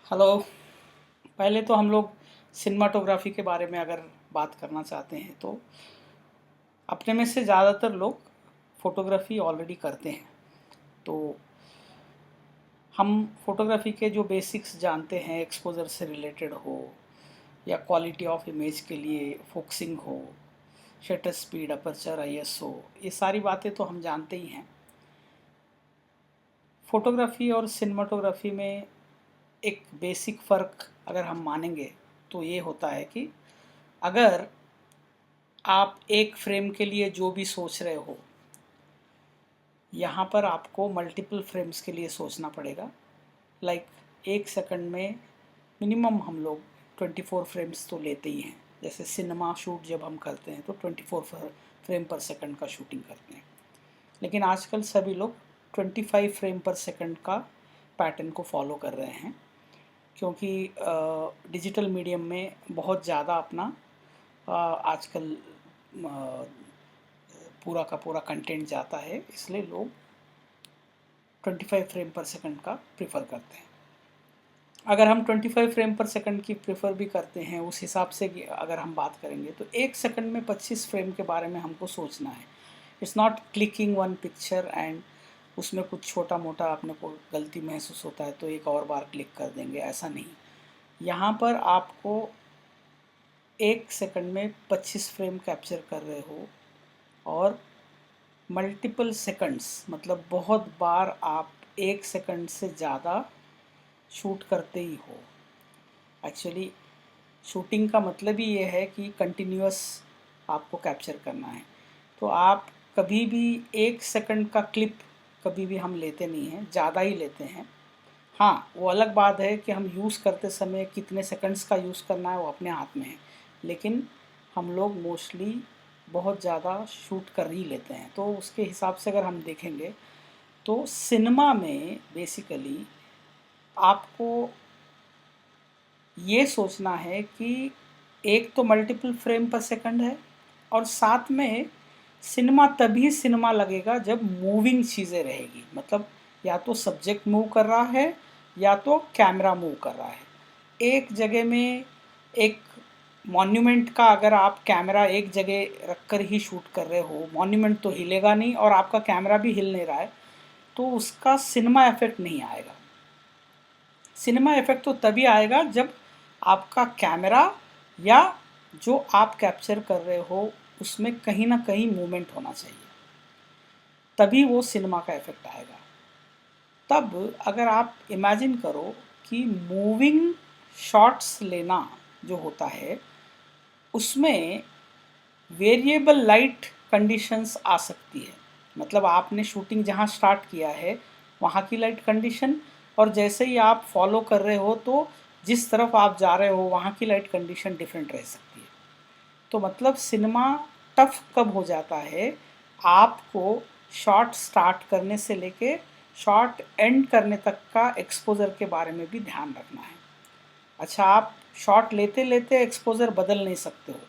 Hello. पहले तो हम लोग सिनेमाटोग्राफी के बारे में अगर बात करना चाहते हैं तो अपने में से ज़्यादातर लोग फोटोग्राफी ऑलरेडी करते हैं। तो हम फोटोग्राफी के जो बेसिक्स जानते हैं, एक्सपोजर से रिलेटेड हो या क्वालिटी ऑफ इमेज के लिए फोकसिंग हो, शटर स्पीड, अपर्चर, आईएसओ, ये सारी बातें तो हम जानते ही हैं। फोटोग्राफी और सिनेमाटोग्राफी में एक बेसिक फ़र्क अगर हम मानेंगे तो ये होता है कि अगर आप एक फ्रेम के लिए जो भी सोच रहे हो, यहाँ पर आपको मल्टीपल फ्रेम्स के लिए सोचना पड़ेगा। लाइक एक सेकंड में मिनिमम हम लोग 24 फ्रेम्स तो लेते ही हैं। जैसे सिनेमा शूट जब हम करते हैं तो 24 फ्रेम पर सेकंड का शूटिंग करते हैं, लेकिन आजकल सभी लोग 25 फ्रेम पर सेकंड का पैटर्न को फॉलो कर रहे हैं, क्योंकि डिजिटल मीडियम में बहुत ज़्यादा अपना आजकल पूरा का पूरा कंटेंट जाता है, इसलिए लोग 25 फ्रेम पर सेकंड का प्रेफर करते हैं। अगर हम 25 फ्रेम पर सेकंड की प्रेफर भी करते हैं, उस हिसाब से अगर हम बात करेंगे तो एक सेकंड में 25 फ्रेम के बारे में हमको सोचना है। It's not clicking one picture and उसमें कुछ छोटा मोटा अपने को गलती महसूस होता है तो एक और बार क्लिक कर देंगे, ऐसा नहीं। यहाँ पर आपको एक सेकंड में 25 फ्रेम कैप्चर कर रहे हो और मल्टीपल सेकंड्स, मतलब बहुत बार आप एक सेकंड से ज़्यादा शूट करते ही हो। एक्चुअली शूटिंग का मतलब ही ये है कि कंटिन्यूअस आपको कैप्चर करना है। तो आप कभी भी एक सेकंड का क्लिप कभी भी हम लेते नहीं हैं, ज़्यादा ही लेते हैं। हाँ, वो अलग बात है कि हम यूज़ करते समय कितने सेकंड्स का यूज़ करना है वो अपने हाथ में है, लेकिन हम लोग मोस्टली बहुत ज़्यादा शूट कर ही लेते हैं। तो उसके हिसाब से अगर हम देखेंगे तो सिनेमा में बेसिकली आपको ये सोचना है कि एक तो मल्टीपल फ्रेम पर सेकंड है, और साथ में सिनेमा तभी सिनेमा लगेगा जब मूविंग चीज़ें रहेगी। मतलब या तो सब्जेक्ट मूव कर रहा है या तो कैमरा मूव कर रहा है। एक जगह में एक मॉन्यूमेंट का अगर आप कैमरा एक जगह रखकर ही शूट कर रहे हो, मॉन्यूमेंट तो हिलेगा नहीं और आपका कैमरा भी हिल नहीं रहा है, तो उसका सिनेमा इफेक्ट नहीं आएगा। सिनेमा इफेक्ट तो तभी आएगा जब आपका कैमरा या जो आप कैप्चर कर रहे हो उसमें कहीं ना कहीं मूवमेंट होना चाहिए, तभी वो सिनेमा का इफेक्ट आएगा। तब अगर आप इमेजिन करो कि मूविंग शॉट्स लेना जो होता है उसमें वेरिएबल लाइट कंडीशंस आ सकती है। मतलब आपने शूटिंग जहाँ स्टार्ट किया है वहाँ की लाइट कंडीशन, और जैसे ही आप फॉलो कर रहे हो तो जिस तरफ आप जा रहे हो वहाँ की लाइट कंडीशन डिफरेंट रह सकती है। तो मतलब सिनेमा टफ कब हो जाता है, आपको शॉट स्टार्ट करने से लेके शॉट एंड करने तक का एक्सपोजर के बारे में भी ध्यान रखना है। अच्छा, आप शॉट लेते लेते एक्सपोजर बदल नहीं सकते हो,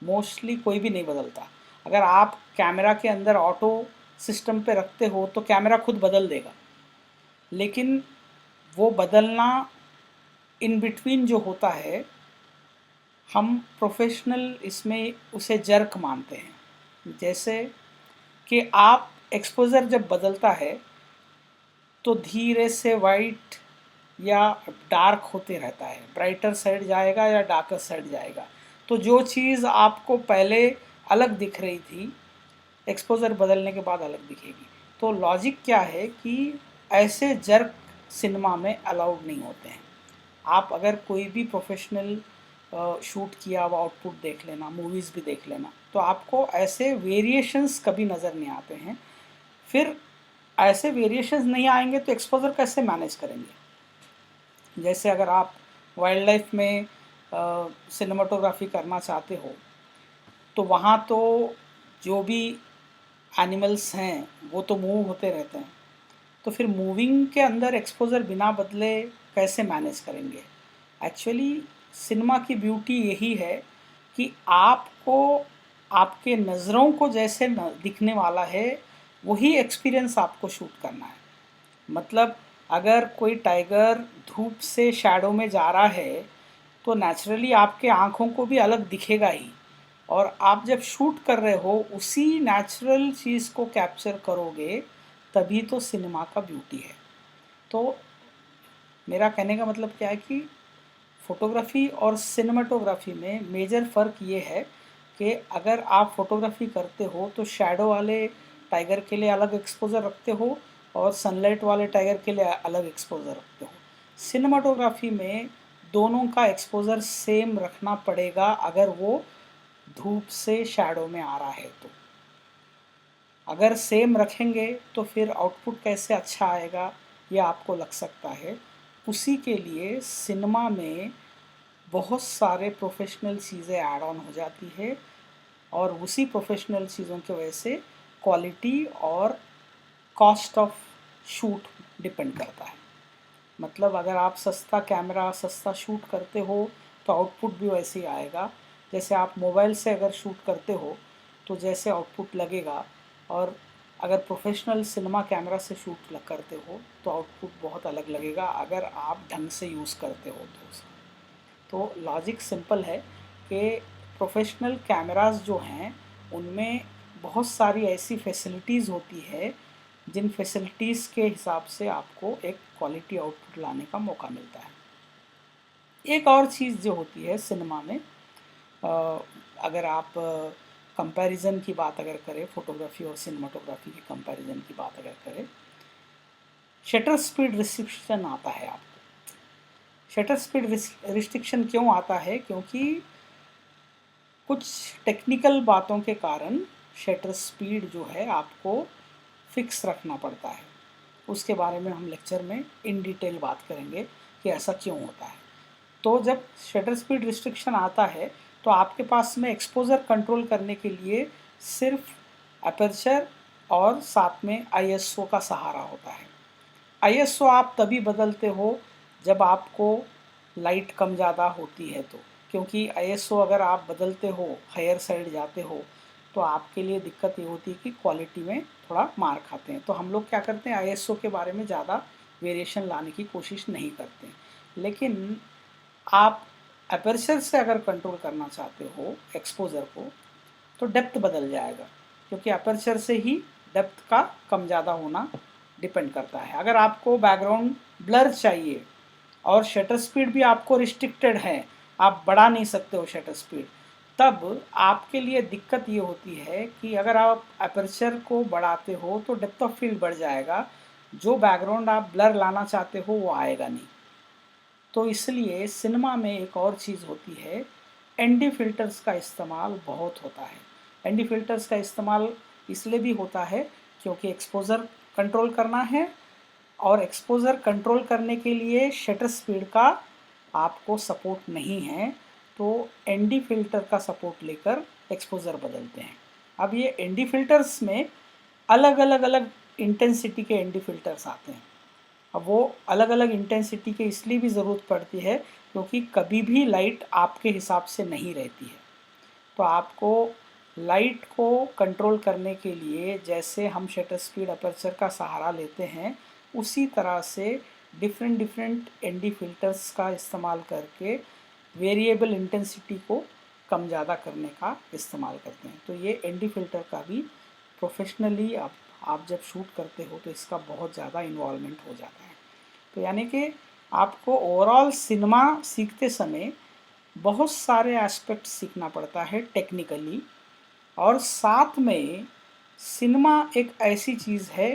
मोस्टली कोई भी नहीं बदलता। अगर आप कैमरा के अंदर ऑटो सिस्टम पे रखते हो तो कैमरा खुद बदल देगा, लेकिन वो बदलना इन बिटवीन जो होता है, हम प्रोफेशनल इसमें उसे जर्क मानते हैं। जैसे कि आप एक्सपोज़र जब बदलता है तो धीरे से वाइट या डार्क होते रहता है, ब्राइटर साइड जाएगा या डार्कर साइड जाएगा। तो जो चीज़ आपको पहले अलग दिख रही थी, एक्सपोज़र बदलने के बाद अलग दिखेगी। तो लॉजिक क्या है कि ऐसे जर्क सिनेमा में अलाउड नहीं होते हैं। आप अगर कोई भी प्रोफेशनल शूट किया हुआ आउटपुट देख लेना, मूवीज़ भी देख लेना, तो आपको ऐसे वेरिएशंस कभी नज़र नहीं आते हैं। फिर ऐसे वेरिएशंस नहीं आएंगे तो एक्सपोज़र कैसे मैनेज करेंगे। जैसे अगर आप वाइल्ड लाइफ में सिनेमाटोग्राफी करना चाहते हो तो वहाँ तो जो भी एनिमल्स हैं वो तो मूव होते रहते हैं, तो फिर मूविंग के अंदर एक्सपोज़र बिना बदले कैसे मैनेज करेंगे। एक्चुअली सिनेमा की ब्यूटी यही है कि आपको आपके नज़रों को जैसे दिखने वाला है वही एक्सपीरियंस आपको शूट करना है। मतलब अगर कोई टाइगर धूप से शैडो में जा रहा है तो नेचुरली आपके आँखों को भी अलग दिखेगा ही, और आप जब शूट कर रहे हो उसी नेचुरल चीज़ को कैप्चर करोगे, तभी तो सिनेमा का ब्यूटी है। तो मेरा कहने का मतलब क्या है कि फ़ोटोग्राफ़ी और सिनेमाटोग्राफी में मेजर फ़र्क ये है कि अगर आप फ़ोटोग्राफ़ी करते हो तो शैडो वाले टाइगर के लिए अलग एक्सपोज़र रखते हो और सनलाइट वाले टाइगर के लिए अलग एक्सपोज़र रखते हो। सिनेमाटोग्राफी में दोनों का एक्सपोज़र सेम रखना पड़ेगा अगर वो धूप से शैडो में आ रहा है तो। अगर सेम रखेंगे तो फिर आउटपुट कैसे अच्छा आएगा ये आपको लग सकता है। उसी के लिए सिनेमा में बहुत सारे प्रोफेशनल चीज़ें ऐड ऑन हो जाती है, और उसी प्रोफेशनल चीज़ों की वजह से क्वालिटी और कॉस्ट ऑफ शूट डिपेंड करता है। मतलब अगर आप सस्ता कैमरा सस्ता शूट करते हो तो आउटपुट भी वैसे ही आएगा। जैसे आप मोबाइल से अगर शूट करते हो तो जैसे आउटपुट लगेगा, और अगर प्रोफेशनल सिनेमा कैमरा से शूट करते हो तो आउटपुट बहुत अलग लगेगा अगर आप ढंग से यूज़ करते हो तो उसका। तो लॉजिक सिंपल है कि प्रोफेशनल कैमरास जो हैं उनमें बहुत सारी ऐसी फैसिलिटीज़ होती है जिन फैसिलिटीज़ के हिसाब से आपको एक क्वालिटी आउटपुट लाने का मौका मिलता है। एक और चीज़ जो होती है सिनेमा में, अगर आप कंपैरिजन की बात अगर करें, फोटोग्राफी और सिनेमाटोग्राफी की कंपैरिजन की बात अगर करें, शटर स्पीड रिस्ट्रिक्शन आता है आपको। शटर स्पीड रिस्ट्रिक्शन क्यों आता है? क्योंकि कुछ टेक्निकल बातों के कारण शटर स्पीड जो है आपको फिक्स रखना पड़ता है। उसके बारे में हम लेक्चर में इन डिटेल बात करेंगे कि ऐसा क्यों होता है। तो जब शटर स्पीड रिस्ट्रिक्शन आता है तो आपके पास में एक्सपोज़र कंट्रोल करने के लिए सिर्फ अपर्चर और साथ में आईएसओ का सहारा होता है। आईएसओ आप तभी बदलते हो जब आपको लाइट कम ज़्यादा होती है तो, क्योंकि आईएसओ अगर आप बदलते हो, हायर साइड जाते हो, तो आपके लिए दिक्कत ये होती है कि क्वालिटी में थोड़ा मार खाते हैं। तो हम लोग क्या करते हैं, आईएसओ के बारे में ज़्यादा वेरिएशन लाने की कोशिश नहीं करते। लेकिन आप अपर्चर से अगर कंट्रोल करना चाहते हो एक्सपोज़र को तो डेप्थ बदल जाएगा, क्योंकि अपर्चर से ही डेप्थ का कम ज़्यादा होना डिपेंड करता है। अगर आपको बैकग्राउंड ब्लर चाहिए और शटर स्पीड भी आपको रिस्ट्रिक्टेड है, आप बढ़ा नहीं सकते हो शटर स्पीड, तब आपके लिए दिक्कत ये होती है कि अगर आप अपर्चर को बढ़ाते हो तो डेप्थ ऑफ फील्ड बढ़ जाएगा, जो बैकग्राउंड आप ब्लर लाना चाहते हो वो आएगा नहीं। तो इसलिए सिनेमा में एक और चीज़ होती है, एनडी फिल्टर्स का इस्तेमाल बहुत होता है। एनडी फिल्टर्स का इस्तेमाल इसलिए भी होता है क्योंकि एक्सपोज़र कंट्रोल करना है, और एक्सपोज़र कंट्रोल करने के लिए शटर स्पीड का आपको सपोर्ट नहीं है, तो एनडी फिल्टर का सपोर्ट लेकर एक्सपोज़र बदलते हैं। अब ये एनडी फिल्टर्स में अलग अलग अलग इंटेंसिटी के एनडी फिल्टर्स आते हैं। अब वो अलग अलग इंटेंसिटी के इसलिए भी ज़रूरत पड़ती है क्योंकि कभी भी लाइट आपके हिसाब से नहीं रहती है। तो आपको लाइट को कंट्रोल करने के लिए जैसे हम शटर स्पीड अपर्चर का सहारा लेते हैं, उसी तरह से डिफरेंट डिफरेंट एनडी फिल्टर्स का इस्तेमाल करके वेरिएबल इंटेंसिटी को कम ज़्यादा करने का इस्तेमाल करते हैं। तो ये एनडी फिल्टर का भी प्रोफेशनली आप जब शूट करते हो तो इसका बहुत ज़्यादा इन्वॉल्वमेंट हो जाता है। तो यानी कि आपको ओवरऑल सिनेमा सीखते समय बहुत सारे एस्पेक्ट सीखना पड़ता है टेक्निकली, और साथ में सिनेमा एक ऐसी चीज़ है,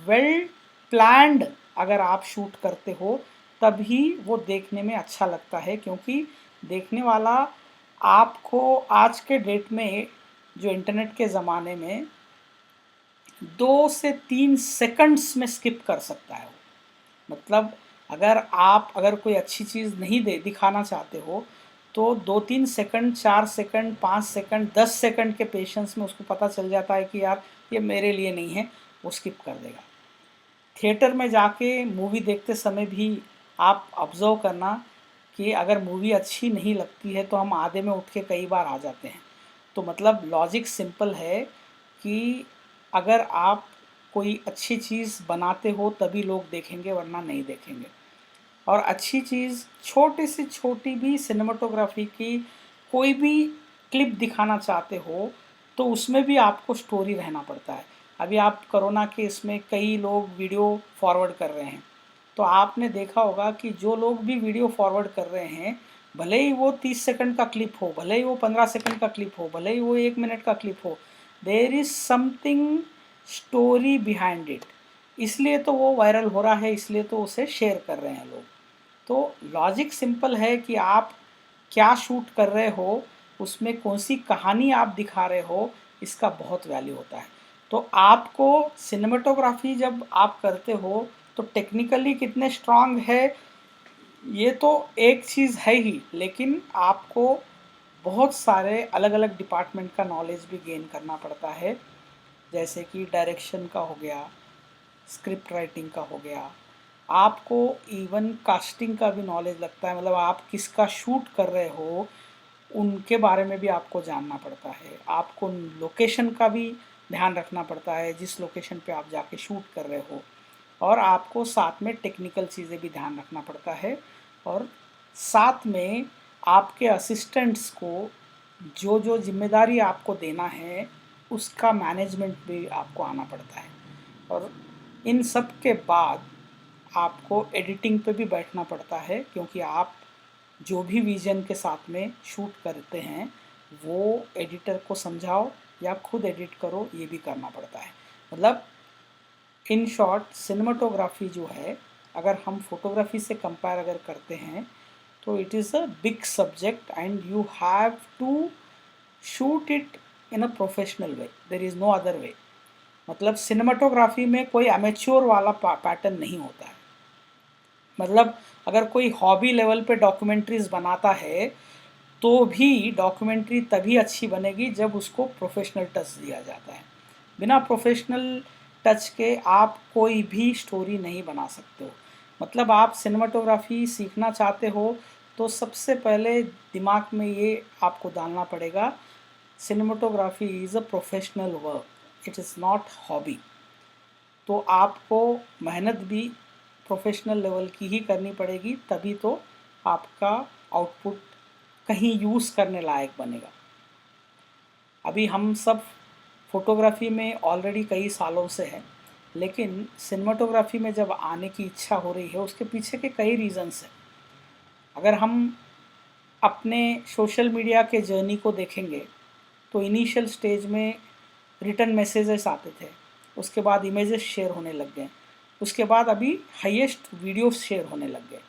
वेल प्लान्ड अगर आप शूट करते हो तभी वो देखने में अच्छा लगता है, क्योंकि देखने वाला आपको आज के डेट में जो इंटरनेट के ज़माने में 2 से 3 सेकंड्स में स्किप कर सकता है। मतलब अगर कोई अच्छी चीज़ नहीं दिखाना चाहते हो तो 2-3 सेकंड, 4 सेकंड, 5 सेकंड, 10 सेकंड के पेशेंस में उसको पता चल जाता है कि यार ये मेरे लिए नहीं है, वो स्किप कर देगा। थिएटर में जाके मूवी देखते समय भी आप ऑब्ज़र्व करना कि अगर मूवी अच्छी नहीं लगती है तो हम आधे में उठ के कई बार आ जाते हैं। तो मतलब लॉजिक सिंपल है कि अगर आप कोई अच्छी चीज़ बनाते हो तभी लोग देखेंगे, वरना नहीं देखेंगे। और अच्छी चीज़ छोटी से छोटी भी सिनेमाटोग्राफी की कोई भी क्लिप दिखाना चाहते हो तो उसमें भी आपको स्टोरी रहना पड़ता है। अभी आप कोरोना के इसमें कई लोग वीडियो फॉरवर्ड कर रहे हैं, तो आपने देखा होगा कि जो लोग भी वीडियो फॉरवर्ड कर रहे हैं, भले ही वो 30 सेकंड का क्लिप हो, भले ही वो 15 सेकंड का क्लिप हो, भले ही वो 1 मिनट का क्लिप हो, there is something story behind it. इसलिए तो वो वायरल हो रहा है, इसलिए तो उसे शेयर कर रहे हैं लोग। तो लॉजिक सिंपल है कि आप क्या शूट कर रहे हो, उसमें कौन सी कहानी आप दिखा रहे हो, इसका बहुत वैल्यू होता है। तो आपको सिनेमेटोग्राफी जब आप करते हो तो टेक्निकली कितने स्ट्रांग है ये तो एक चीज़ है ही, लेकिन आपको बहुत सारे अलग अलग डिपार्टमेंट का नॉलेज भी गेन करना पड़ता है। जैसे कि डायरेक्शन का हो गया, स्क्रिप्ट राइटिंग का हो गया, आपको इवन कास्टिंग का भी नॉलेज लगता है, मतलब आप किसका शूट कर रहे हो उनके बारे में भी आपको जानना पड़ता है। आपको लोकेशन का भी ध्यान रखना पड़ता है, जिस लोकेशन पे आप जाके शूट कर रहे हो, और आपको साथ में टेक्निकल चीज़ें भी ध्यान रखना पड़ता है। और साथ में आपके असिस्टेंट्स को जो जो जिम्मेदारी आपको देना है उसका मैनेजमेंट भी आपको आना पड़ता है। और इन सब के बाद आपको एडिटिंग पे भी बैठना पड़ता है, क्योंकि आप जो भी विजन के साथ में शूट करते हैं वो एडिटर को समझाओ या खुद एडिट करो, ये भी करना पड़ता है। मतलब इन शॉर्ट सिनेमाटोग्राफी जो है, अगर हम फोटोग्राफी से कंपेयर अगर करते हैं तो it is a big subject and you have to shoot it in a professional way, there is no other way. मतलब सिनेमाटोग्राफी में कोई अमेच्योर वाला पैटर्न नहीं होता है। मतलब अगर कोई हॉबी लेवल पे डॉक्यूमेंट्रीज बनाता है तो भी डॉक्यूमेंट्री तभी अच्छी बनेगी जब उसको प्रोफेशनल टच दिया जाता है। बिना प्रोफेशनल टच के आप कोई भी स्टोरी नहीं बना सकते हो। मतलब आप सिनेमाटोग्राफी सीखना चाहते हो तो सबसे पहले दिमाग में ये आपको डालना पड़ेगा, cinematography is a professional work, it is not hobby. तो आपको मेहनत भी प्रोफेशनल लेवल की ही करनी पड़ेगी, तभी तो आपका आउटपुट कहीं यूज़ करने लायक बनेगा। अभी हम सब फोटोग्राफी में ऑलरेडी कई सालों से हैं, लेकिन सिनेमाटोग्राफी में जब आने की इच्छा हो रही है उसके पीछे के कई रीज़न्स हैं। अगर हम अपने सोशल मीडिया के जर्नी को देखेंगे तो इनिशियल स्टेज में रिटर्न मैसेजेस आते थे, उसके बाद इमेजेस शेयर होने लग गए, उसके बाद अभी हाईएस्ट वीडियोस शेयर होने लग गए।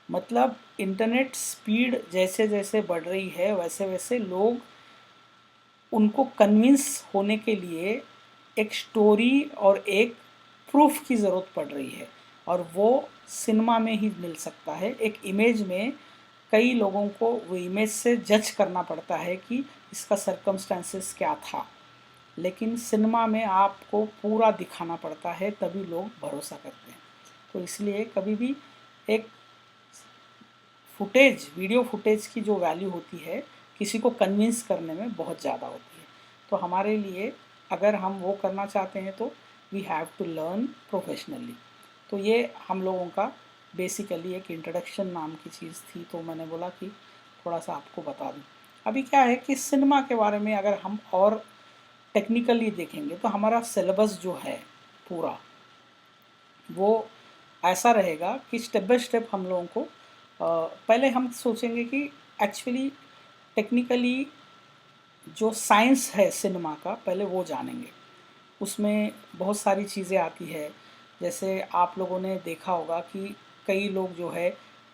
मतलब इंटरनेट स्पीड जैसे जैसे बढ़ रही है वैसे वैसे लोग उनको कन्विंस होने के लिए एक स्टोरी और एक प्रूफ की ज़रूरत पड़ रही है, और वो सिनेमा में ही मिल सकता है। एक इमेज में कई लोगों को वो इमेज से जज करना पड़ता है कि इसका सर्कमस्टेंसेस क्या था, लेकिन सिनेमा में आपको पूरा दिखाना पड़ता है तभी लोग भरोसा करते हैं। तो इसलिए कभी भी एक फुटेज, वीडियो फुटेज की जो वैल्यू होती है किसी को कन्विंस करने में बहुत ज़्यादा होती है। तो हमारे लिए अगर हम वो करना चाहते हैं तो we have to learn professionally. तो ये हम लोगों का बेसिकली एक इंट्रोडक्शन नाम की चीज़ थी, तो मैंने बोला कि थोड़ा सा आपको बता दूं। अभी क्या है कि सिनेमा के बारे में अगर हम और टेक्निकली देखेंगे तो हमारा सिलेबस जो है पूरा वो ऐसा रहेगा कि स्टेप बाय स्टेप हम लोगों को पहले हम सोचेंगे कि एक्चुअली टेक्निकली जो साइंस है सिनेमा का पहले वो जानेंगे। उसमें बहुत सारी चीज़ें आती है, जैसे आप लोगों ने देखा होगा कि कई लोग जो है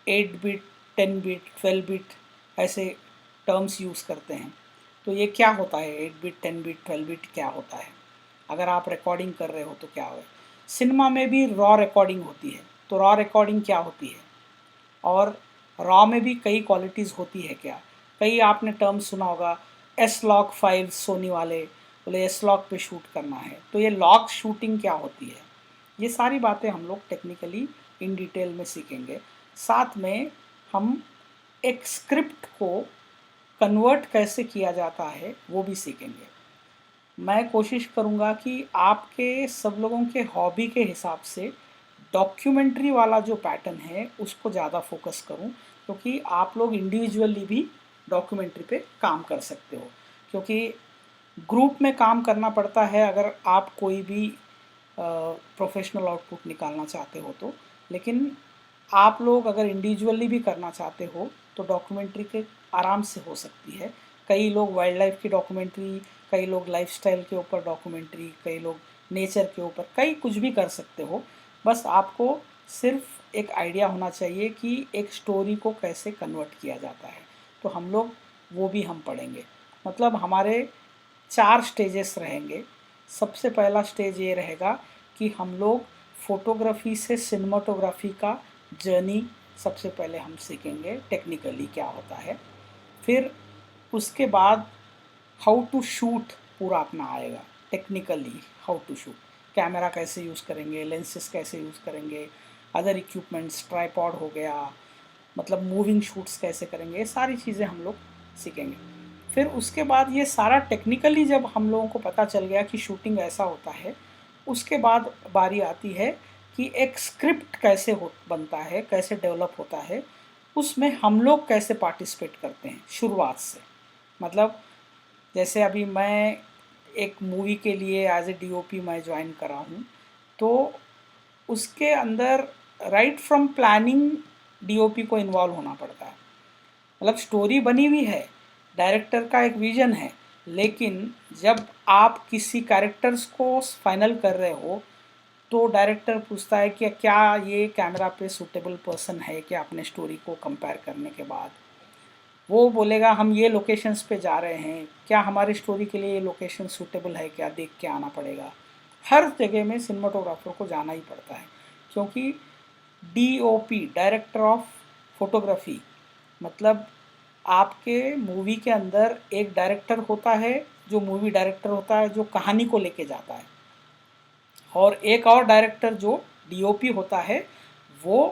8 बिट, 10 बिट, 12 बिट ऐसे टर्म्स यूज़ करते हैं। तो ये क्या होता है 8 बिट, 10 बिट, 12 बिट क्या होता है? अगर आप रिकॉर्डिंग कर रहे हो तो क्या हो? सिनेमा में भी रॉ रिकॉर्डिंग होती है, तो रॉ रिकॉर्डिंग क्या होती है? और रॉ में भी कई क्वालिटीज़ होती है क्या? कई आपने टर्म सुना होगा, एस लॉक फाइल सोनी वाले बोले एस लॉक पे शूट करना है, तो ये लॉक शूटिंग क्या होती है? ये सारी बातें हम लोग टेक्निकली इन डिटेल में सीखेंगे। साथ में हम एक स्क्रिप्ट को कन्वर्ट कैसे किया जाता है वो भी सीखेंगे। मैं कोशिश करूँगा कि आपके सब लोगों के हॉबी के हिसाब से डॉक्यूमेंट्री वाला जो पैटर्न है उसको ज़्यादा फोकस करूँ, क्योंकि आप लोग इंडिविजुअली भी डॉक्यूमेंट्री पे काम कर सकते हो, क्योंकि ग्रुप में काम करना पड़ता है अगर आप कोई भी प्रोफेशनल आउटपुट निकालना चाहते हो तो। लेकिन आप लोग अगर इंडिविजुअली भी करना चाहते हो तो डॉक्यूमेंट्री के आराम से हो सकती है। कई लोग वाइल्ड लाइफ की डॉक्यूमेंट्री, कई लोग लाइफस्टाइल के ऊपर डॉक्यूमेंट्री, कई लोग नेचर के ऊपर, कई कुछ भी कर सकते हो। बस आपको सिर्फ एक आइडिया होना चाहिए कि एक स्टोरी को कैसे कन्वर्ट किया जाता है। तो हम लोग वो भी हम पढ़ेंगे। मतलब हमारे 4 स्टेजेस रहेंगे। सबसे पहला स्टेज ये रहेगा कि हम लोग फ़ोटोग्राफी से सिनेमाटोग्राफी का जर्नी सबसे पहले हम सीखेंगे, टेक्निकली क्या होता है। फिर उसके बाद हाउ टू शूट पूरा अपना आएगा, technically how to shoot, camera कैसे यूज़ करेंगे, लेंसेज कैसे यूज़ करेंगे, अदर इक्विपमेंट्स, ट्राईपॉड हो गया, मतलब मूविंग शूट्स कैसे करेंगे, ये सारी चीज़ें हम लोग सीखेंगे। फिर उसके बाद ये सारा टेक्निकली जब हम लोगों को पता चल गया कि शूटिंग ऐसा होता है, उसके बाद बारी आती है कि एक स्क्रिप्ट कैसे हो बनता है, कैसे डेवलप होता है, उसमें हम लोग कैसे पार्टिसिपेट करते हैं शुरुआत से। मतलब जैसे अभी मैं एक मूवी के लिए एज ए डीओपी मैं ज्वाइन करा हूँ, तो उसके अंदर राइट फ्रॉम प्लानिंग डीओपी को इन्वॉल्व होना पड़ता है। मतलब स्टोरी बनी हुई है, डायरेक्टर का एक विजन है, लेकिन जब आप किसी कैरेक्टर्स को फाइनल कर रहे हो तो डायरेक्टर पूछता है कि क्या ये कैमरा पे सूटेबल पर्सन है क्या, अपने स्टोरी को कंपेयर करने के बाद वो बोलेगा हम ये लोकेशंस पे जा रहे हैं, क्या हमारी स्टोरी के लिए ये लोकेशन सूटेबल है क्या, देख के आना पड़ेगा। हर जगह में सिनेमाटोग्राफर को जाना ही पड़ता है, क्योंकि डीओपी, डायरेक्टर ऑफ फोटोग्राफी, मतलब आपके मूवी के अंदर एक डायरेक्टर होता है जो मूवी डायरेक्टर होता है, जो कहानी को लेके जाता है, और एक और डायरेक्टर जो डीओपी होता है, वो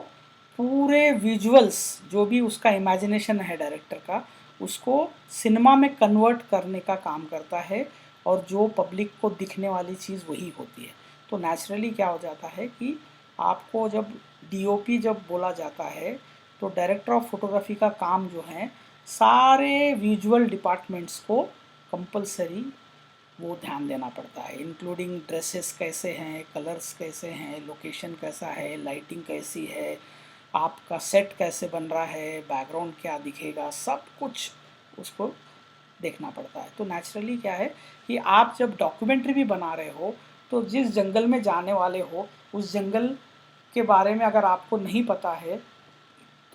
पूरे विजुअल्स जो भी उसका इमेजिनेशन है डायरेक्टर का, उसको सिनेमा में कन्वर्ट करने का काम करता है, और जो पब्लिक को दिखने वाली चीज़ वही होती है। तो नेचुरली क्या हो जाता है कि आपको जब डीओपी जब बोला जाता है, तो डायरेक्टर ऑफ फोटोग्राफी का काम जो है सारे विजुअल डिपार्टमेंट्स को कंपलसरी वो ध्यान देना पड़ता है, इंक्लूडिंग ड्रेसेस कैसे हैं, कलर्स कैसे हैं, लोकेशन कैसा है, लाइटिंग कैसी है, आपका सेट कैसे बन रहा है, बैकग्राउंड क्या दिखेगा, सब कुछ उसको देखना पड़ता है। तो नेचुरली क्या है कि आप जब डॉक्यूमेंट्री भी बना रहे हो, तो जिस जंगल में जाने वाले हो उस जंगल के बारे में अगर आपको नहीं पता है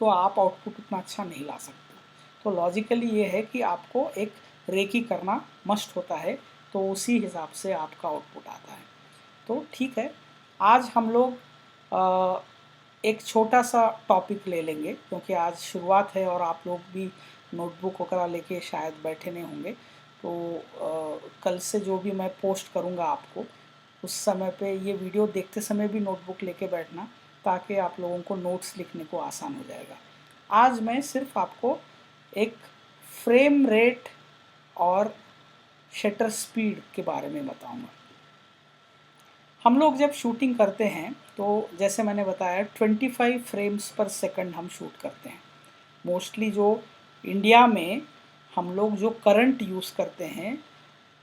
तो आप आउटपुट उतना अच्छा नहीं ला सकते। तो लॉजिकली ये है कि आपको एक रेकी करना मस्ट होता है, तो उसी हिसाब से आपका आउटपुट आता है। तो ठीक है, आज हम लोग एक छोटा सा टॉपिक ले लेंगे, क्योंकि आज शुरुआत है और आप लोग भी नोटबुक वगैरह लेके शायद बैठे नहीं होंगे। तो कल से जो भी मैं पोस्ट करूँगा आपको, उस समय पे ये वीडियो देखते समय भी नोटबुक लेके बैठना, ताकि आप लोगों को नोट्स लिखने को आसान हो जाएगा। आज मैं सिर्फ आपको एक फ्रेम रेट और शटर स्पीड के बारे में बताऊंगा। हम लोग जब शूटिंग करते हैं तो जैसे मैंने बताया 25 फ्रेम्स पर सेकंड हम शूट करते हैं। मोस्टली जो इंडिया में हम लोग जो करंट यूज़ करते हैं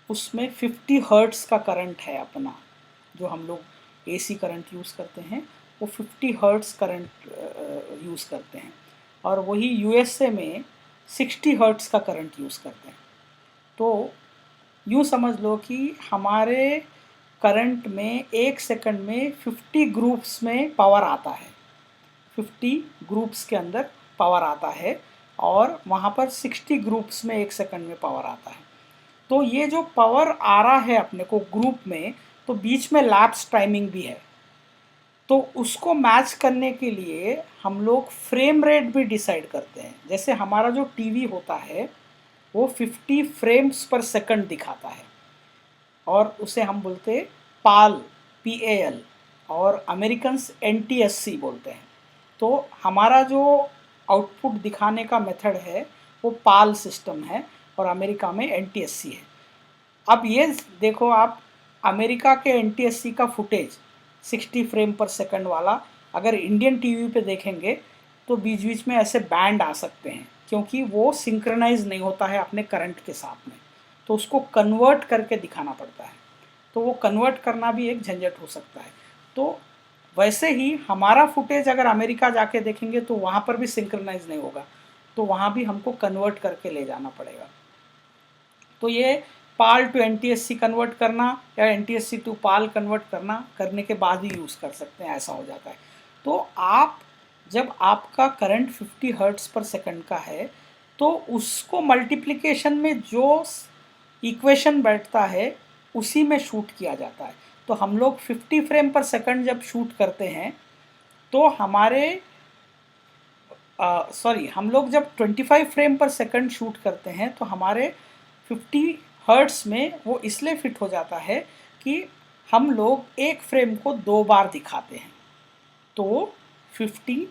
उसमें 50 हर्ट्ज़ का करंट है अपना, जो हम लोग एसी करंट यूज़ करते हैं वो 50 हर्ट्ज़ करंट यूज़ करते हैं, और वही यूएसए में 60 हर्ट्ज़ का करंट यूज़ करते हैं। तो यूँ समझ लो कि हमारे करंट में एक सेकंड में 50 ग्रुप्स में पावर आता है, 50 ग्रुप्स के अंदर पावर आता है, और वहाँ पर 60 ग्रुप्स में एक सेकंड में पावर आता है। तो ये जो पावर आ रहा है अपने को ग्रुप में, तो बीच में लैप्स टाइमिंग भी है, तो उसको मैच करने के लिए हम लोग फ्रेम रेट भी डिसाइड करते हैं। जैसे हमारा जो टीवी होता है वो 50 फ्रेम्स पर सेकंड दिखाता है, और उसे हम बोलते हैं पाल, PAL, और अमेरिकन्स NTSC बोलते हैं। तो हमारा जो आउटपुट दिखाने का मेथड है वो पाल सिस्टम है, और अमेरिका में NTSC है। अब ये देखो आप, अमेरिका के एनटीएससी का फुटेज 60 फ्रेम पर सेकंड वाला अगर इंडियन टीवी पे देखेंगे तो बीच बीच में ऐसे बैंड आ सकते हैं, क्योंकि वो सिंक्रोनाइज नहीं होता है अपने करंट के साथ में, तो उसको कन्वर्ट करके दिखाना पड़ता है। तो वो कन्वर्ट करना भी एक झंझट हो सकता है। तो वैसे ही हमारा फुटेज अगर अमेरिका जाके देखेंगे तो वहाँ पर भी सिंक्रोनाइज नहीं होगा, तो वहाँ भी हमको कन्वर्ट करके ले जाना पड़ेगा। तो ये पाल टू एनटीएससी कन्वर्ट करना या एनटीएससी टू पाल कन्वर्ट करने के बाद ही यूज़ कर सकते हैं, ऐसा हो जाता है। तो आप जब आपका करंट 50 हर्ट्ज पर सेकंड का है तो उसको मल्टीप्लिकेशन में जो इक्वेशन बैठता है उसी में शूट किया जाता है। तो हम लोग 50 फ्रेम पर सेकंड जब शूट करते हैं तो हमारे हम लोग जब 25 फ्रेम पर सेकंड शूट करते हैं तो हमारे 50 हर्ट्स में वो इसलिए फिट हो जाता है कि हम लोग एक फ्रेम को 2 बार दिखाते हैं, तो 50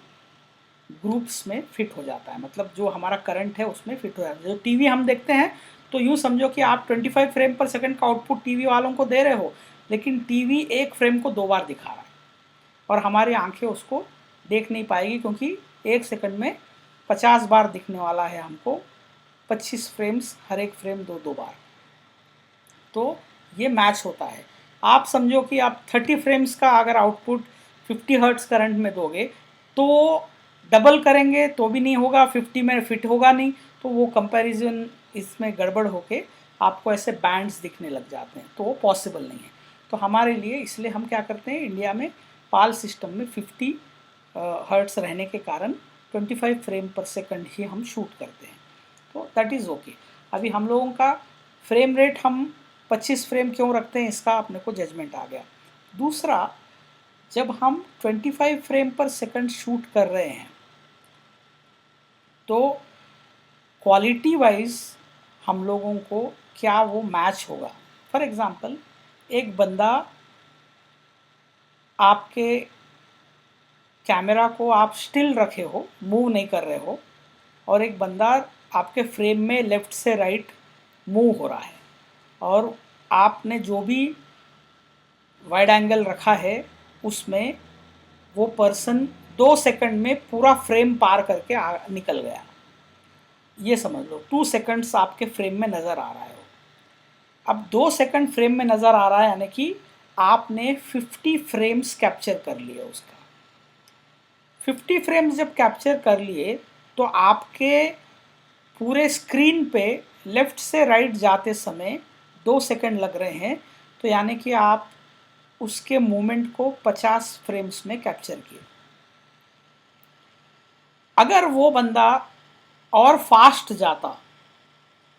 ग्रुप्स में फिट हो जाता है, मतलब जो हमारा करंट है उसमें फिट हो जाता है। जो टीवी हम देखते हैं तो यूँ समझो कि आप 25 फ्रेम पर सेकंड का आउटपुट टीवी वालों को दे रहे हो, लेकिन टीवी एक फ्रेम को 2 बार दिखा रहा है और हमारी आंखें उसको देख नहीं पाएगी, क्योंकि एक सेकंड में 50 बार दिखने वाला है हमको, 25 फ्रेम्स, हर एक फ्रेम 2-2 बार। तो ये मैच होता है। आप समझो कि आप 30 फ्रेम्स का अगर आउटपुट 50 हर्ट्ज करंट में दोगे तो डबल करेंगे तो भी नहीं होगा, 50 में फिट होगा नहीं, तो वो कंपैरिजन इसमें गड़बड़ होके आपको ऐसे बैंड्स दिखने लग जाते हैं, तो वो पॉसिबल नहीं है। तो हमारे लिए इसलिए हम क्या करते हैं, इंडिया में पाल सिस्टम में 50 हर्ट्स रहने के कारण 25 फ्रेम पर सेकंड ही हम शूट करते हैं, तो दैट इज़ ओके। अभी हम लोगों का फ्रेम रेट हम 25 फ्रेम क्यों रखते हैं, इसका अपने को जजमेंट आ गया। दूसरा, जब हम 25 फ्रेम पर सेकंड शूट कर रहे हैं तो क्वालिटी वाइज हम लोगों को क्या वो मैच होगा। फॉर एग्ज़ाम्पल, एक बंदा आपके कैमरा को आप स्टिल रखे हो, मूव नहीं कर रहे हो, और एक बंदा आपके फ्रेम में लेफ़्ट से राइट मूव हो रहा है, और आपने जो भी वाइड एंगल रखा है उसमें वो पर्सन 2 सेकंड में पूरा फ्रेम पार करके निकल गया। ये समझ लो 2 सेकंड्स आपके फ्रेम में नज़र आ रहा है। अब 2 सेकंड फ्रेम में नज़र आ रहा है, यानी कि आपने 50 फ्रेम्स कैप्चर कर लिए उसका। 50 फ्रेम्स जब कैप्चर कर लिए तो आपके पूरे स्क्रीन पे लेफ़्ट से राइट जाते समय 2 सेकंड लग रहे हैं, तो यानी कि आप उसके मूवमेंट को 50 फ्रेम्स में कैप्चर किए। अगर वो बंदा और फास्ट जाता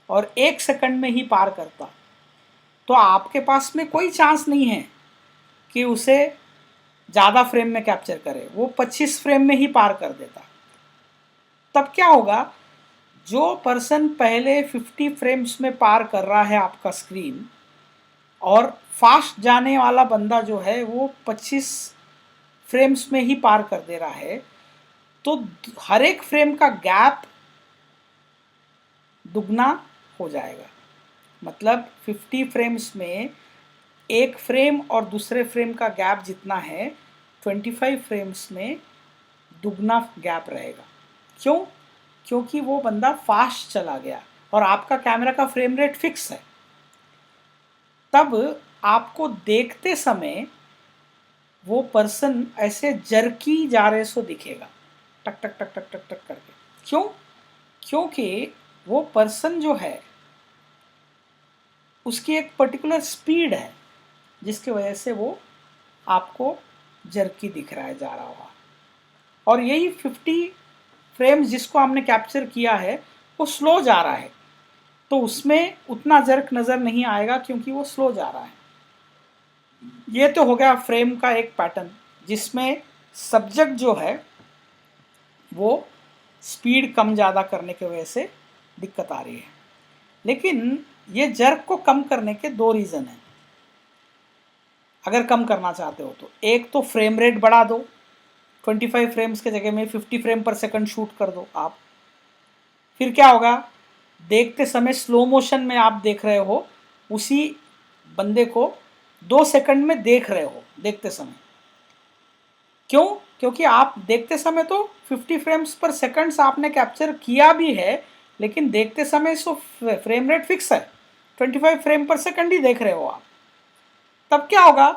और 1 सेकंड में ही पार करता तो आपके पास में कोई चांस नहीं है कि उसे ज़्यादा फ्रेम में कैप्चर करे, वो 25 फ्रेम में ही पार कर देता। तब क्या होगा, जो पर्सन पहले 50 फ्रेम्स में पार कर रहा है आपका स्क्रीन, और फास्ट जाने वाला बंदा जो है वो 25 फ्रेम्स में ही पार कर दे रहा है, तो हर एक फ्रेम का गैप दुगना हो जाएगा। मतलब 50 फ्रेम्स में एक फ्रेम और दूसरे फ्रेम का गैप जितना है, 25 फ्रेम्स में दुगना गैप रहेगा। क्यों? क्योंकि वो बंदा फास्ट चला गया और आपका कैमरा का फ्रेम रेट फिक्स है। तब आपको देखते समय वो पर्सन ऐसे जर्की जा रहे सो दिखेगा, टक टक टक टक टक टक करके। क्यों? क्योंकि वो पर्सन जो है उसकी एक पर्टिकुलर स्पीड है जिसकी वजह से वो आपको जर्की दिख रहा है, जा रहा हुआ। और यही 50 फ्रेम्स जिसको हमने कैप्चर किया है वो स्लो जा रहा है, तो उसमें उतना जर्क नज़र नहीं आएगा क्योंकि वो स्लो जा रहा है। ये तो हो गया फ्रेम का एक पैटर्न जिसमें सब्जेक्ट जो है वो स्पीड कम ज़्यादा करने की वजह से दिक्कत आ रही है। लेकिन ये जर्क को कम करने के 2 रीज़न हैं। अगर कम करना चाहते हो तो एक तो फ्रेम रेट बढ़ा दो, 25 फ्रेम्स के जगह में 50 फ्रेम पर सेकंड शूट कर दो आप। फिर क्या होगा, देखते समय स्लो मोशन में आप देख रहे हो उसी बंदे को 2 सेकंड में देख रहे हो देखते समय। क्यों? क्योंकि आप देखते समय तो 50 फ्रेम्स पर सेकंड्स आपने कैप्चर किया भी है, लेकिन देखते समय सो फ्रेम रेट फिक्स है, 25 फ्रेम पर सेकंड ही देख रहे हो आप। तब क्या होगा,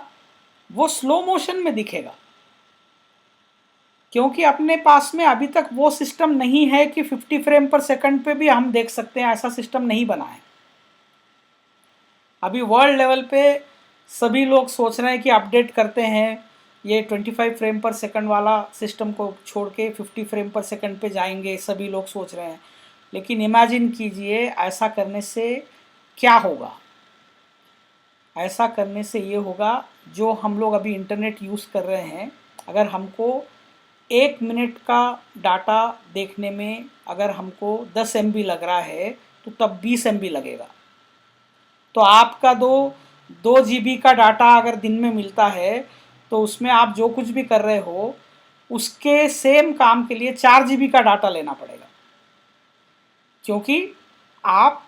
वो स्लो मोशन में दिखेगा, क्योंकि अपने पास में अभी तक वो सिस्टम नहीं है कि 50 फ्रेम पर सेकंड पे भी हम देख सकते हैं, ऐसा सिस्टम नहीं बना है। अभी वर्ल्ड लेवल पे सभी लोग सोच रहे हैं कि अपडेट करते हैं, ये 25 फ्रेम पर सेकंड वाला सिस्टम को छोड़ के 50 फ्रेम पर सेकंड पे जाएंगे, सभी लोग सोच रहे हैं। लेकिन इमेजिन कीजिए ऐसा करने से क्या होगा। ऐसा करने से ये होगा, जो हम लोग अभी इंटरनेट यूज़ कर रहे हैं, अगर हमको 1 मिनट का डाटा देखने में अगर हमको 10 MB लग रहा है, तो तब 20 MB लगेगा। तो आपका 2 GB का डाटा अगर दिन में मिलता है, तो उसमें आप जो कुछ भी कर रहे हो उसके सेम काम के लिए 4 GB का डाटा लेना पड़ेगा, क्योंकि आप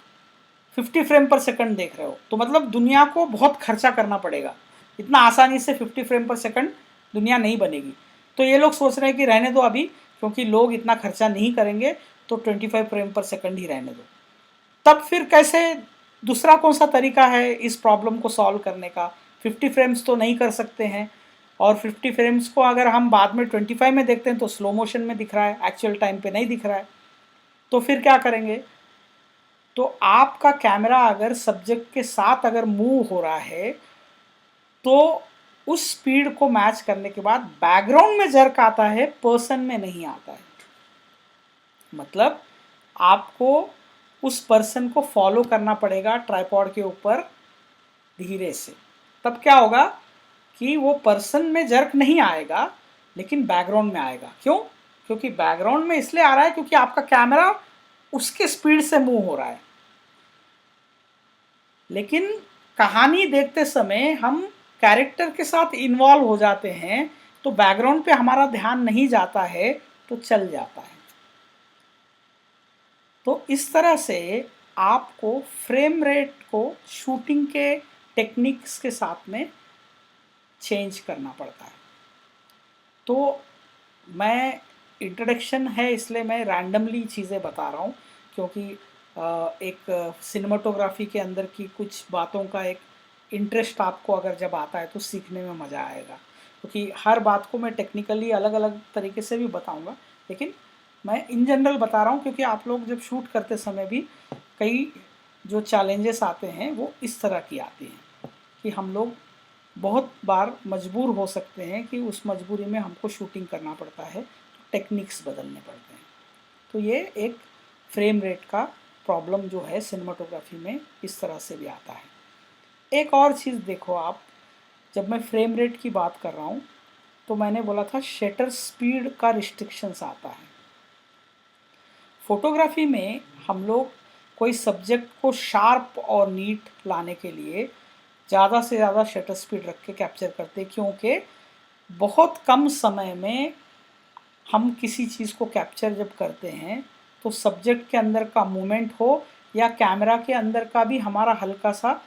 50 फ्रेम पर सेकंड देख रहे हो। तो मतलब दुनिया को बहुत खर्चा करना पड़ेगा, इतना आसानी से 50 फ्रेम पर सेकंड दुनिया नहीं बनेगी। तो ये लोग सोच रहे हैं कि रहने दो अभी, क्योंकि लोग इतना खर्चा नहीं करेंगे, तो 25 फ्रेम पर सेकंड ही रहने दो। तब फिर कैसे, दूसरा कौन सा तरीका है इस प्रॉब्लम को सॉल्व करने का? 50 फ्रेम्स तो नहीं कर सकते हैं, और 50 फ्रेम्स को अगर हम बाद में 25 में देखते हैं तो स्लो मोशन में दिख रहा है, एक्चुअल टाइम पे नहीं दिख रहा है। तो फिर क्या करेंगे? तो आपका कैमरा अगर सब्जेक्ट के साथ अगर मूव हो रहा है, तो उस स्पीड को मैच करने के बाद बैकग्राउंड में जर्क आता है, पर्सन में नहीं आता है। मतलब आपको उस पर्सन को फॉलो करना पड़ेगा ट्राइपॉड के ऊपर धीरे से। तब क्या होगा कि वो पर्सन में जर्क नहीं आएगा, लेकिन बैकग्राउंड में आएगा। क्यों? क्योंकि बैकग्राउंड में इसलिए आ रहा है क्योंकि आपका कैमरा उसके स्पीड से मूव हो रहा है। लेकिन कहानी देखते समय हम कैरेक्टर के साथ इन्वॉल्व हो जाते हैं, तो बैकग्राउंड पे हमारा ध्यान नहीं जाता है, तो चल जाता है। तो इस तरह से आपको फ्रेम रेट को शूटिंग के टेक्निक्स के साथ में चेंज करना पड़ता है। तो मैं इंट्रोडक्शन है इसलिए मैं रैंडमली चीज़ें बता रहा हूँ, क्योंकि एक सिनेमाटोग्राफी के अंदर की कुछ बातों का एक इंटरेस्ट आपको अगर जब आता है तो सीखने में मज़ा आएगा। क्योंकि हर बात को मैं टेक्निकली अलग अलग तरीके से भी बताऊंगा, लेकिन मैं इन जनरल बता रहा हूँ, क्योंकि आप लोग जब शूट करते समय भी कई जो चैलेंजेस आते हैं वो इस तरह की आती हैं कि हम लोग बहुत बार मजबूर हो सकते हैं कि उस मजबूरी में हमको शूटिंग करना पड़ता है, तो टेक्निक्स बदलने पड़ते हैं। तो ये एक फ्रेम रेट का प्रॉब्लम जो है सिनेमाटोग्राफी में इस तरह से भी आता है। एक और चीज़ देखो आप, जब मैं फ्रेम रेट की बात कर रहा हूँ तो मैंने बोला था शटर स्पीड का रिस्ट्रिक्शंस आता है। फोटोग्राफी में हम लोग कोई सब्जेक्ट को शार्प और नीट लाने के लिए ज़्यादा से ज़्यादा शटर स्पीड रख के कैप्चर करते, क्योंकि बहुत कम समय में हम किसी चीज़ को कैप्चर जब करते हैं तो सब्जेक्ट के अंदर का मूवमेंट हो या कैमरा के अंदर का भी हमारा हल्का सा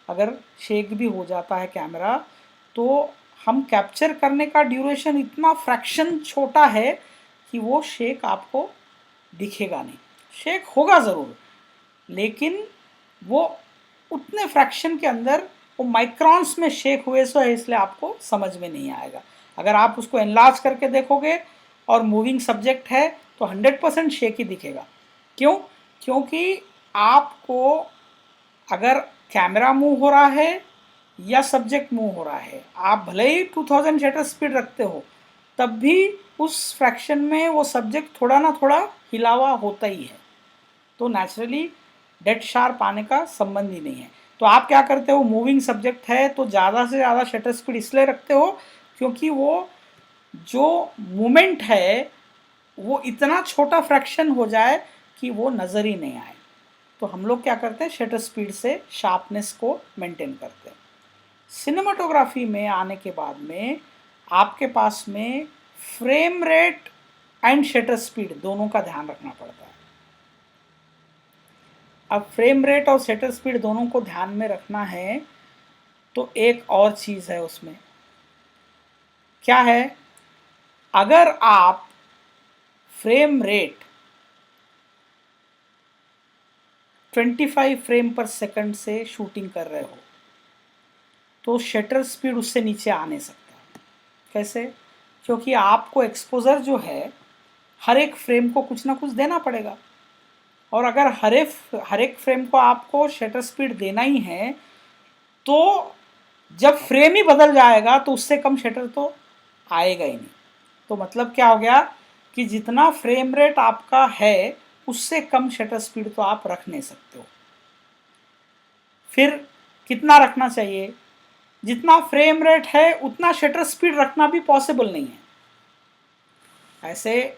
अगर शेक भी हो जाता है कैमरा, तो हम कैप्चर करने का ड्यूरेशन इतना फ्रैक्शन छोटा है कि वो शेक आपको दिखेगा नहीं। शेक होगा ज़रूर, लेकिन वो उतने फ्रैक्शन के अंदर वो माइक्रॉन्स में शेक हुए सो है, इसलिए आपको समझ में नहीं आएगा। अगर आप उसको एनलार्ज करके देखोगे और मूविंग सब्जेक्ट है तो 100% शेक ही दिखेगा। क्यों? क्योंकि आपको अगर कैमरा मूव हो रहा है या सब्जेक्ट मूव हो रहा है, आप भले ही 2000 शटर स्पीड रखते हो, तब भी उस फ्रैक्शन में वो सब्जेक्ट थोड़ा ना थोड़ा हिलावा होता ही है। तो नेचुरली डेड शार्प आने का संबंध ही नहीं है। तो आप क्या करते हो, मूविंग सब्जेक्ट है तो ज़्यादा से ज़्यादा शटर स्पीड इसलिए रखते हो क्योंकि वो जो मूवमेंट है वो इतना छोटा फ्रैक्शन हो जाए कि वो नज़र ही नहीं आए। तो हम लोग क्या करते हैं, शटर स्पीड से शार्पनेस को मेंटेन करते हैं। सिनेमाटोग्राफी में आने के बाद में आपके पास में frame rate and shutter speed दोनों का ध्यान रखना पड़ता है। अब फ्रेम रेट और शटर स्पीड दोनों को ध्यान में रखना है, तो एक और चीज़ है उसमें। क्या है? अगर आप फ्रेम रेट 25 फ्रेम पर सेकंड से शूटिंग कर रहे हो तो शटर स्पीड उससे नीचे आ नहीं सकता। कैसे? क्योंकि आपको एक्सपोजर जो है हर एक फ्रेम को कुछ ना कुछ देना पड़ेगा, और अगर हर एक फ्रेम को आपको शटर स्पीड देना ही है तो जब फ्रेम ही बदल जाएगा तो उससे कम शटर तो आएगा ही नहीं। तो मतलब क्या हो गया कि जितना फ्रेम रेट आपका है उससे कम शटर स्पीड तो आप रख नहीं सकते हो। फिर कितना रखना चाहिए? जितना फ्रेम रेट है उतना शटर स्पीड रखना भी पॉसिबल नहीं है। ऐसे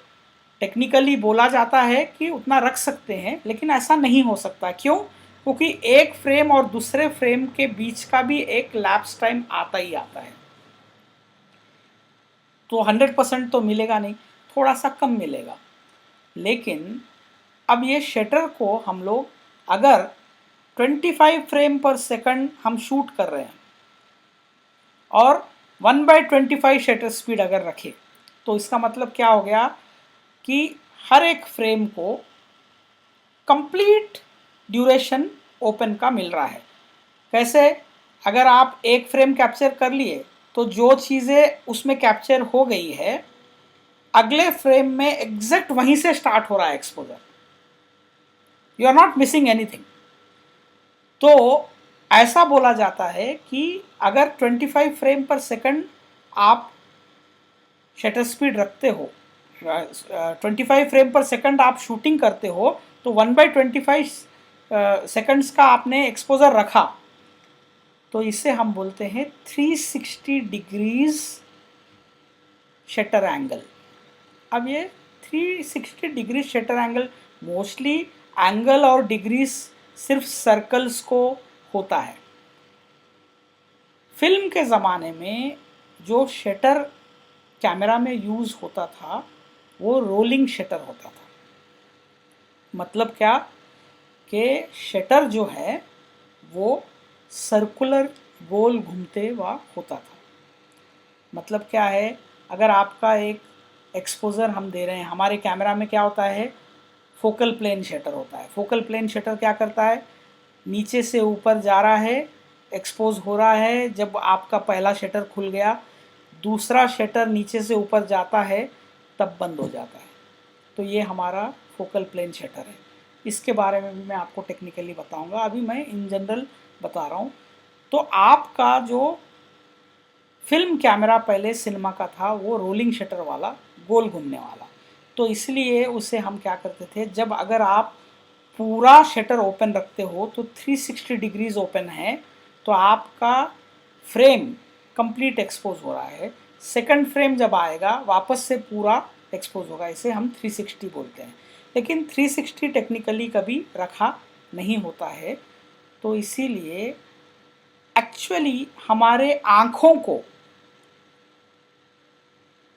टेक्निकली बोला जाता है कि उतना रख सकते हैं, लेकिन ऐसा नहीं हो सकता। क्यों? क्योंकि एक फ्रेम और दूसरे फ्रेम के बीच का भी एक लैप्स टाइम आता ही आता है, तो 100% तो मिलेगा नहीं, थोड़ा सा कम मिलेगा। लेकिन अब ये शटर को हम लोग अगर 25 फ्रेम पर सेकंड हम शूट कर रहे हैं और 1/25 शटर स्पीड अगर रखे, तो इसका मतलब क्या हो गया कि हर एक फ्रेम को कंप्लीट ड्यूरेशन ओपन का मिल रहा है। कैसे? अगर आप एक फ्रेम कैप्चर कर लिए तो जो चीज़ें उसमें कैप्चर हो गई है अगले फ्रेम में एग्जैक्ट वहीं से स्टार्ट हो रहा है exposure. You are not missing anything. तो ऐसा बोला जाता है कि अगर 25 फ्रेम पर सेकंड आप शटर स्पीड रखते हो, 25 फ्रेम पर सेकंड आप शूटिंग करते हो, तो 1/25 सेकंड्स का आपने एक्सपोजर रखा, तो इसे हम बोलते हैं 360 डिग्रीज शटर एंगल। अब ये 360 degree shutter angle, mostly angle और डिग्रीज सिर्फ सर्कल्स को होता है। फिल्म के ज़माने में जो शटर कैमरा में यूज़ होता था वो रोलिंग शटर होता था। मतलब क्या कि शटर जो है वो सर्कुलर गोल घूमते हुआ होता था। मतलब क्या है? अगर आपका एक एक्सपोजर हम दे रहे हैं, हमारे कैमरा में क्या होता है, फोकल प्लेन शटर होता है। फोकल प्लेन शटर क्या करता है? नीचे से ऊपर जा रहा है, एक्सपोज हो रहा है। जब आपका पहला शटर खुल गया, दूसरा शटर नीचे से ऊपर जाता है, तब बंद हो जाता है। तो ये हमारा फोकल प्लेन शटर है। इसके बारे में भी मैं आपको टेक्निकली बताऊंगा, अभी मैं इन जनरल बता रहा हूँ। तो आपका जो फिल्म कैमरा पहले सिनेमा का था वो रोलिंग शटर वाला, गोल घूमने वाला, तो इसलिए उसे हम क्या करते थे, जब अगर आप पूरा शटर ओपन रखते हो तो 360 डिग्रीज ओपन है, तो आपका फ्रेम कंप्लीट एक्सपोज हो रहा है। सेकंड फ्रेम जब आएगा वापस से पूरा एक्सपोज होगा, इसे हम 360 बोलते हैं। लेकिन 360 टेक्निकली कभी रखा नहीं होता है, तो इसीलिए एक्चुअली हमारे आँखों को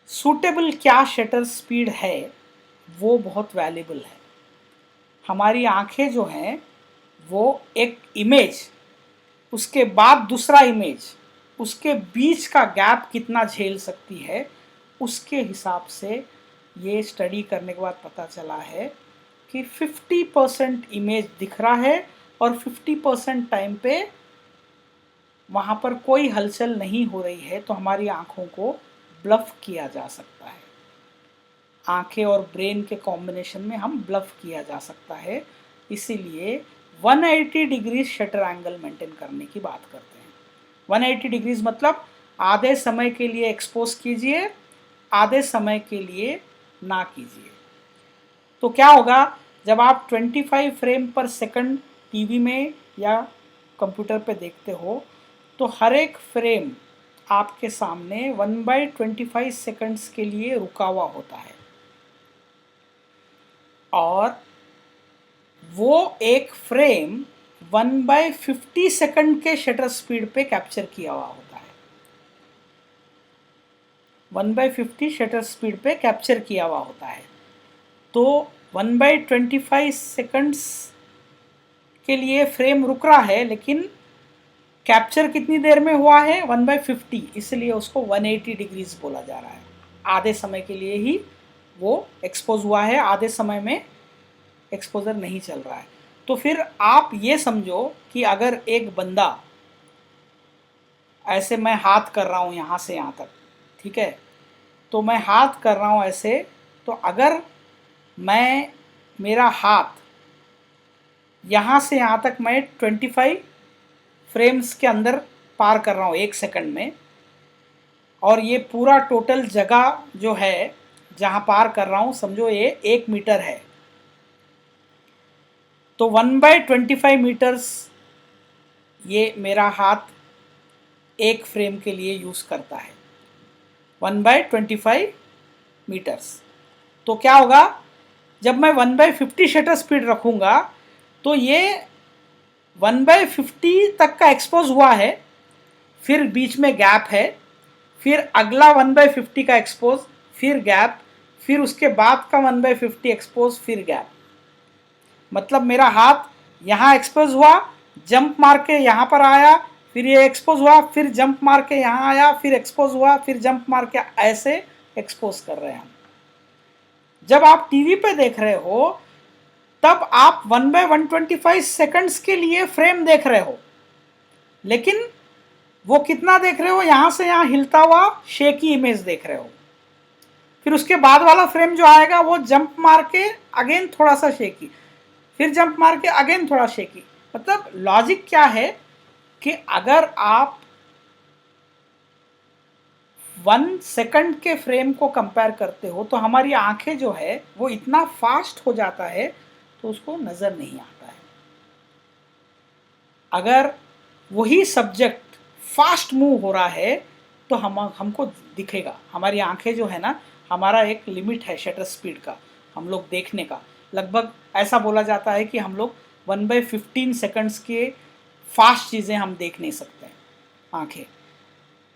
सूटेबल क्या शटर स्पीड है वो बहुत वैल्यूबल है। हमारी आँखें जो हैं वो एक इमेज, उसके बाद दूसरा इमेज, उसके बीच का गैप कितना झेल सकती है, उसके हिसाब से ये स्टडी करने के बाद पता चला है कि 50% इमेज दिख रहा है और 50% टाइम पे वहाँ पर कोई हलचल नहीं हो रही है, तो हमारी आँखों को ब्लफ किया जा सकता है। आंखें और ब्रेन के कॉम्बिनेशन में हम ब्लफ किया जा सकता है। इसीलिए 180 डिग्री शटर एंगल मेंटेन करने की बात करते हैं। 180 डिग्रीज मतलब आधे समय के लिए एक्सपोज कीजिए, आधे समय के लिए ना कीजिए। तो क्या होगा, जब आप 25 फ्रेम पर सेकंड टीवी में या कंप्यूटर पे देखते हो तो हर एक फ्रेम आपके सामने 1/25 सेकंड्स के लिए रुका हुआ होता है, और वो एक फ्रेम 1/50 सेकंड के शटर स्पीड पे कैप्चर किया हुआ होता है। 1/50 शटर स्पीड पे कैप्चर किया हुआ होता है। तो 1/25 सेकंड्स के लिए फ्रेम रुक रहा है, लेकिन कैप्चर कितनी देर में हुआ है 1/50, इसलिए उसको 180 डिग्रीज बोला जा रहा है। आधे समय के लिए ही वो एक्सपोज हुआ है, आधे समय में एक्सपोजर नहीं चल रहा है। तो फिर आप ये समझो कि अगर एक बंदा, ऐसे मैं हाथ कर रहा हूँ यहाँ से यहाँ तक, ठीक है, तो मैं हाथ कर रहा हूँ ऐसे, तो अगर मैं मेरा हाथ यहाँ से यहाँ तक मैं 25 फ्रेम्स के अंदर पार कर रहा हूँ 1 सेकंड में, और ये पूरा टोटल जगह जो है जहाँ पार कर रहा हूँ समझो ये 1 मीटर है, तो 1/25 मीटर्स ये मेरा हाथ एक फ्रेम के लिए यूज़ करता है, 1/25 मीटर्स। तो क्या होगा, जब मैं 1/50 शटर स्पीड रखूँगा तो ये 1/50 तक का एक्सपोज हुआ है, फिर बीच में गैप है, फिर अगला 1/50 का एक्सपोज, फिर गैप, फिर उसके बाद का 1/50 एक्सपोज, फिर गैप। मतलब मेरा हाथ यहाँ एक्सपोज हुआ, जंप मार के यहाँ पर आया, फिर ये एक्सपोज हुआ, फिर जंप मार के यहाँ आया, फिर एक्सपोज हुआ, फिर जंप मार के, ऐसे एक्सपोज कर रहे हैं हम। जब आप टीवी पे देख रहे हो तब आप 1/125 सेकंड्स के लिए फ्रेम देख रहे हो, लेकिन वो कितना देख रहे हो, यहाँ से यहाँ हिलता हुआ शेकी इमेज देख रहे हो। फिर उसके बाद वाला फ्रेम जो आएगा वो जंप मार के अगेन थोड़ा सा शेकी, फिर जंप मार के अगेन थोड़ा शेकी। मतलब लॉजिक क्या है कि अगर आप 1 सेकंड के फ्रेम को कंपेयर करते हो तो हमारी आंखें जो है वो इतना फास्ट हो जाता है तो उसको नज़र नहीं आता है। अगर वही सब्जेक्ट फास्ट मूव हो रहा है तो हमको दिखेगा। हमारी आंखें जो है ना, हमारा एक लिमिट है शटर स्पीड का, हम लोग देखने का, लगभग ऐसा बोला जाता है कि हम लोग 1/15 सेकंड्स के फास्ट चीज़ें हम देख नहीं सकते हैं आंखें।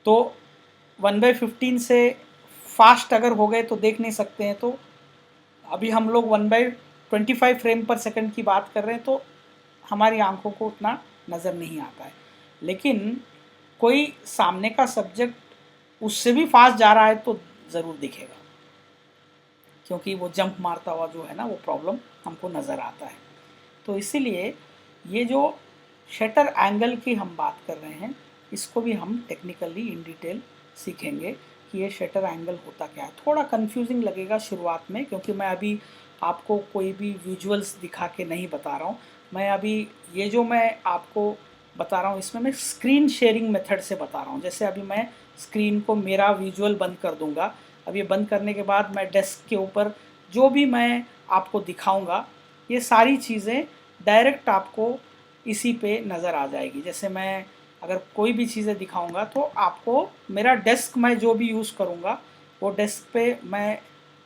तो 1/15 से फास्ट अगर हो गए तो देख नहीं सकते हैं, तो अभी हम लोग 1/25 फ्रेम पर सेकंड की बात कर रहे हैं, तो हमारी आंखों को उतना नज़र नहीं आता है। लेकिन कोई सामने का सब्जेक्ट उससे भी फास्ट जा रहा है तो ज़रूर दिखेगा, क्योंकि वो जंप मारता हुआ जो है ना वो प्रॉब्लम हमको नज़र आता है। तो इसीलिए ये जो शटर एंगल की हम बात कर रहे हैं, इसको भी हम टेक्निकली इन डिटेल सीखेंगे कि ये शटर एंगल होता क्या है। थोड़ा कंफ्यूजिंग लगेगा शुरुआत में, क्योंकि मैं अभी आपको कोई भी विजुअल्स दिखा के नहीं बता रहा हूँ। मैं अभी ये जो मैं आपको बता रहा हूँ इसमें मैं स्क्रीन शेयरिंग मेथड से बता रहा हूँ। जैसे अभी मैं स्क्रीन को मेरा विजुअल बंद कर दूँगा, अब ये बंद करने के बाद मैं डेस्क के ऊपर जो भी मैं आपको दिखाऊँगा ये सारी चीज़ें डायरेक्ट आपको इसी पे नज़र आ जाएगी। जैसे मैं अगर कोई भी चीज़ें दिखाऊंगा तो आपको मेरा डेस्क मैं जो भी यूज़ करूंगा वो डेस्क पे मैं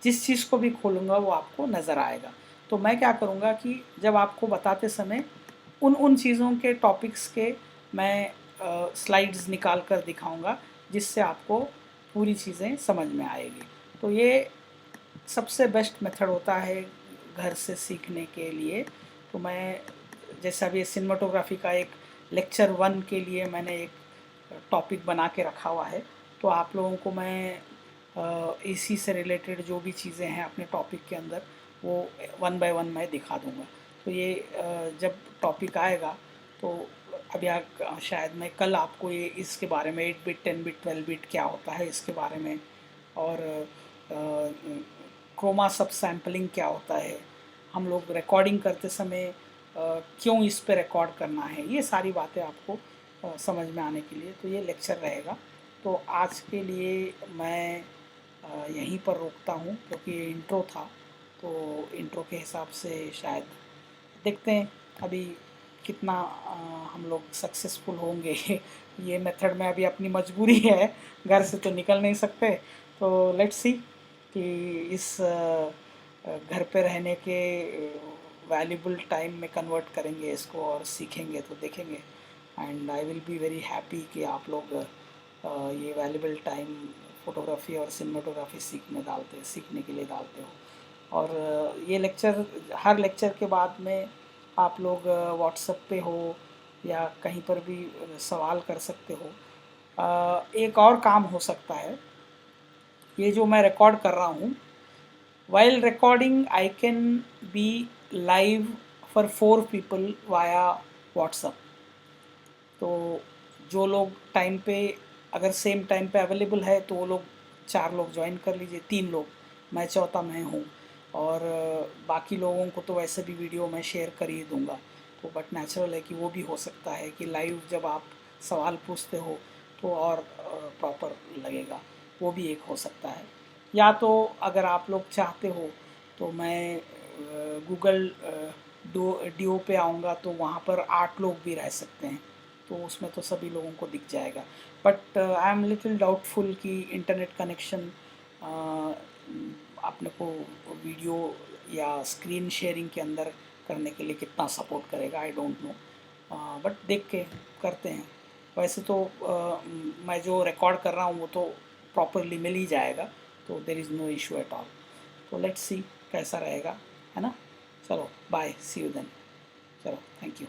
जिस चीज़ को भी खोलूंगा वो आपको नज़र आएगा। तो मैं क्या करूंगा कि जब आपको बताते समय उन चीज़ों के टॉपिक्स के मैं स्लाइड्स निकाल कर दिखाऊंगा, जिससे आपको पूरी चीज़ें समझ में आएगी। तो ये सबसे बेस्ट मेथड होता है घर से सीखने के लिए। तो मैं जैसा अभी सिनेमाटोग्राफी का एक लेक्चर 1 के लिए मैंने एक टॉपिक बना के रखा हुआ है, तो आप लोगों को मैं इसी से रिलेटेड जो भी चीज़ें हैं अपने टॉपिक के अंदर वो 1 बाय 1 मैं दिखा दूँगा। तो ये जब टॉपिक आएगा तो अभी शायद मैं कल आपको ये इसके बारे में 8 बिट 10 बिट 12 बिट क्या होता है इसके बारे में, और क्रोमा सब सैम्पलिंग क्या होता है, हम लोग रिकॉर्डिंग करते समय क्यों इस पे रिकॉर्ड करना है, ये सारी बातें आपको समझ में आने के लिए तो ये लेक्चर रहेगा। तो आज के लिए मैं यहीं पर रोकता हूँ, क्योंकि ये इंट्रो था, तो इंट्रो के हिसाब से शायद देखते हैं अभी कितना हम लोग सक्सेसफुल होंगे। ये मेथड में अभी अपनी मजबूरी है, घर से तो निकल नहीं सकते, तो लेट्स सी कि इस घर पे रहने के वैल्यूबल टाइम में कन्वर्ट करेंगे इसको और सीखेंगे तो देखेंगे। And I will be very happy कि आप लोग ये वैल्यूबल टाइम फ़ोटोग्राफी और सिनेमाटोग्राफी सीखने के लिए डालते हो। और ये लेक्चर, हर लेक्चर के बाद में आप लोग व्हाट्सएप पे हो या कहीं पर भी सवाल कर सकते हो। एक और काम हो सकता है, ये जो मैं रिकॉर्ड कर रहा हूँ, while recording I can be live for 4 people via WhatsApp। तो जो लोग टाइम पे, अगर सेम टाइम पे अवेलेबल है तो वो लोग 4 लोग ज्वाइन कर लीजिए, 3 लोग, मैं चौथा मैं हूँ। और बाकी लोगों को तो वैसे भी वीडियो मैं शेयर कर ही दूँगा। तो बट नेचुरल है कि वो भी हो सकता है कि लाइव जब आप सवाल पूछते हो तो और प्रॉपर लगेगा, वो भी एक हो सकता है। या तो अगर आप लोग चाहते हो तो मैं गूगल डियो पे आऊँगा तो वहाँ पर 8 लोग भी रह सकते हैं, तो उसमें तो सभी लोगों को दिख जाएगा। But I am little doubtful कि इंटरनेट कनेक्शन अपने को वीडियो या स्क्रीन शेयरिंग के अंदर करने के लिए कितना सपोर्ट करेगा, आई डोंट नो। बट देख के करते हैं। वैसे तो मैं जो रिकॉर्ड कर रहा हूँ वो तो प्रॉपरली मिल ही जाएगा, तो there is no issue at all. तो लेट्स सी कैसा रहेगा, है ना। चलो बाय, सी यू देन। चलो, थैंक यू।